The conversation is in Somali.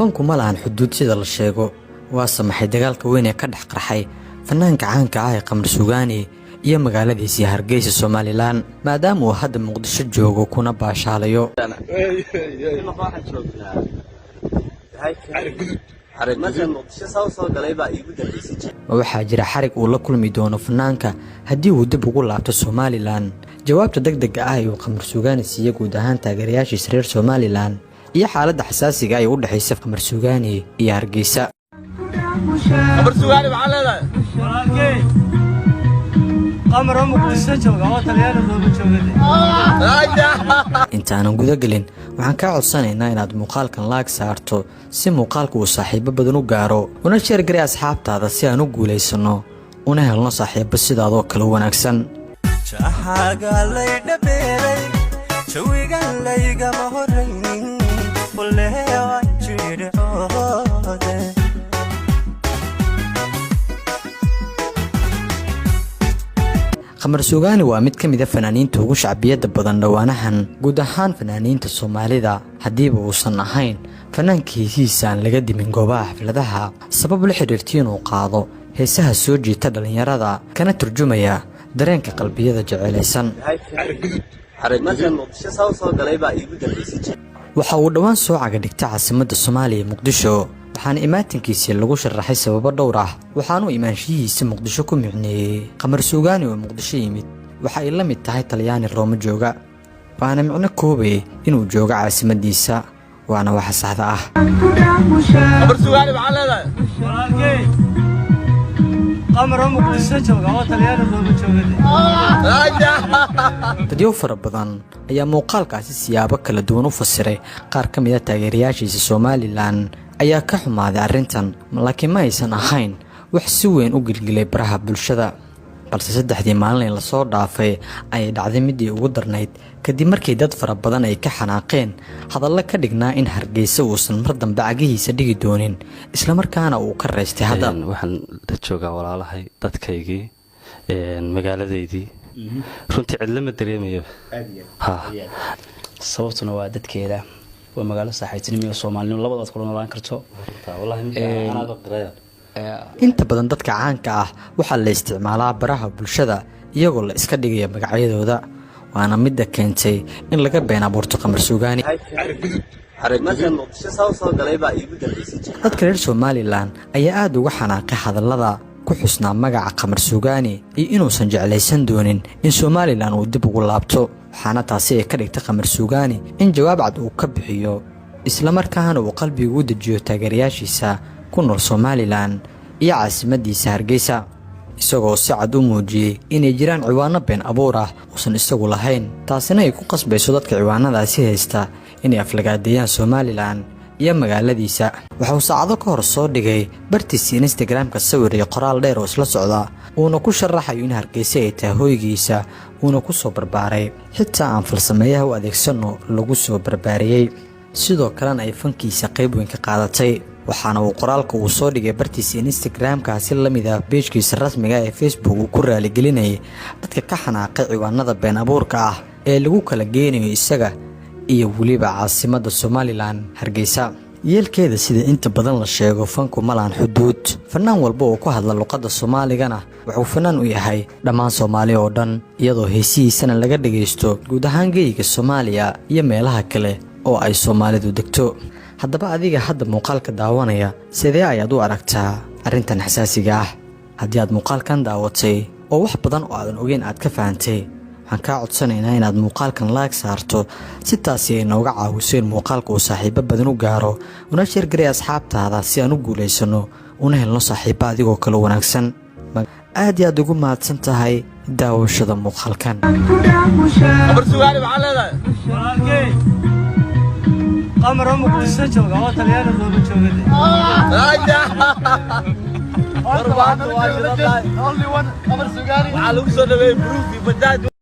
fanku ma lahan xuduud sida la sheego waa samaxay dagaalka weyn ee ka dhex qarxay fanaanka caanka ah ee Qamar Suugaani iyo magaaladiisa Hargeysa Somaliland maadaama uu hadda Muqdisho joogo kuna baashaalayo waxaa jira xarig uu la kulmi doono fanaanka haddii uu dib ugu laabto Somaliland jawaabta degdega ah ee Qamar Suugaani siiyay guud ahaan taageerayaashiisa reer Somaliland iyo xaaladda xasaasiga ay u dhaxaysa Qamar Suugaani iyo Hargeysa Qamar Suugaani waxa leedahay qamar Muqdisho jooga oo taliyaan looga joogay intaanan guda galin waxaan ka codsanaynaa inaad muuqaalkan laag saarto si muuqaalku uu saaxiibo badan u gaaro una share garay asxaabtaada si aan u guuleysano una helno saaxiibo sidaadoo kale wanaagsan shaaxaaga lay dhabeeray jawiga layga ma horeynin waleeyo jiroode Qamar Suugaani waa mid ka mid ah fanaaniinta ugu shacbiyada badan dhawaanahan guud ahaan fanaaniinta Soomaalida hadiiba uusan ahayn fanaankiisa aan laga dimin goobaha xafladaha sabab la xiriirta inuu qaado heesaha soo jiita dhalinyarada kana turjumaya dareenka qalbiyada jecelaysan waxa uu dhawaan soo caga dhigtay caasimadda Soomaaliya Muqdisho waxaan imaatinkiisa lagu sharaxay sababo dhowr ah waxaanu imaanshihiisa Muqdisho ku micneeyay Qamar Suugaani oo Muqdisho yimid waxa ay la mid tahay Talyaani Roma jooga waana micno koobay inuu joogo caasimadiisa waana waxa saxda ah Qamar Suugaani waxa leedahay qamar Muqdisho jooga oo taliyaan looga joogay dadyo fara badan ayaa muuqaalkaasi siyaabo kala duwan u fasiray qaar ka mid ah taageerayaashiisa Somaliland ayaa ka xumaaday arrintan laakiin ma aysan ahayn wax si weyn u gilgilay baraha bulshada balse saddexdii maalin la soo dhaafay ay dhacday midii ugu darnayd kadib markii dad fara badan ay ka xanaaqeen hadallo ka dhignaa in Hargeysa uusan mar dambe cagihiisa dhigi doonin isla markaana uu ka reestay hadda waxaan la joogaa walaalahay dadkaygii magaaladeydii runtii cid lama dareemayo sababtuna waa dadkeeda waa magaalo saaxiibtinimo Soomaaliyeed labadaas kala noolaan karto inta badan dadka caanka ah waxa la isticmaalaa baraha bulshada iyagoo la iska dhigaya magacyadooda waana mid keentay in laga been abuurto Qamar Suugaani dadka reer Somaliland ayaa aad uga xanaaqay hadallada ku xusnaa magaca Qamar Suugaani iyo inuusan jeclaysan doonin in Somaliland uu dib ugu laabto waxaana taasi ay ka dhigtay Qamar Suugaani in jawaab cad uu ka bixiyo isla markaana uu qalbiga u dejiyo taageerayaashiisa ku nool Somaliland iyo caasimadiisa Hargeysa isagoo si cad u muujiyay inay jiraan ciwaano been abuur ah uusan isagu lahayn taasina ay ku qasbayso dadka ciwaanadaasi haysta inay aflagaadeeyaan Somaliland iyo magaaladiisa waxa uu saacado ka hor soo dhigay bartiisa Instagram-ka sawir iyo qoraal dheer oo isla socda uuna ku sharaxayo in Hargeysa ay tahay hoygiisa uuna ku soo barbaaray xitaa aan falsameeyaha u adeegsano lagu soo barbaariyay sidoo kalena ay fankiisa qayb weyn ka qaadatay waxaana uu qoraalka uu soo dhigay bartiisa Instagram-ka si la mid ah page-kiisa rasmiga ee Facebook uu ku raali gelinayay dadka ka xanaaqay ciwaanada been abuurka ah ee lagu kala geenayo isaga iyo waliba caasimadda Somaliland Hargeysa yeelkeeda sida inta badan la sheego fanku ma lahan xuduud fanaan walba oo ku hadla luqadda Soomaaligana wuxuu fanaan u yahay dhammaan Soomaali oo dhan iyadoo heesihiisana laga dhageysto guud ahaan geeyiga Soomaaliya iyo meelaha kale oo ay Soomaalidu degto haddaba adiga hadda muuqaalka daawanaya sidee ayaad u aragtaa arrintan xasaasiga ah haddii aad muuqaalkan daawatay oo wax badan oo aadan ogeyn aad ka fahantay waxaan ka codsanaynaa inaad muuqaalkan laag saarto si taasi ay nooga caawiso in muuqaalka uu saaxiibo badan u gaaro una share garay asxaabtaada si aan u guuleysano una helno saaxiibo adigoo kale wanaagsan aad iyo aad ugu mahadsan tahay daawashada muuqaalkan Qamar Suugaani waxa leedahay qamar Muqdisho jooga oo taliyaan looga joogay only one Qamar Suugaani waxa lagu soo dhaweeyay proof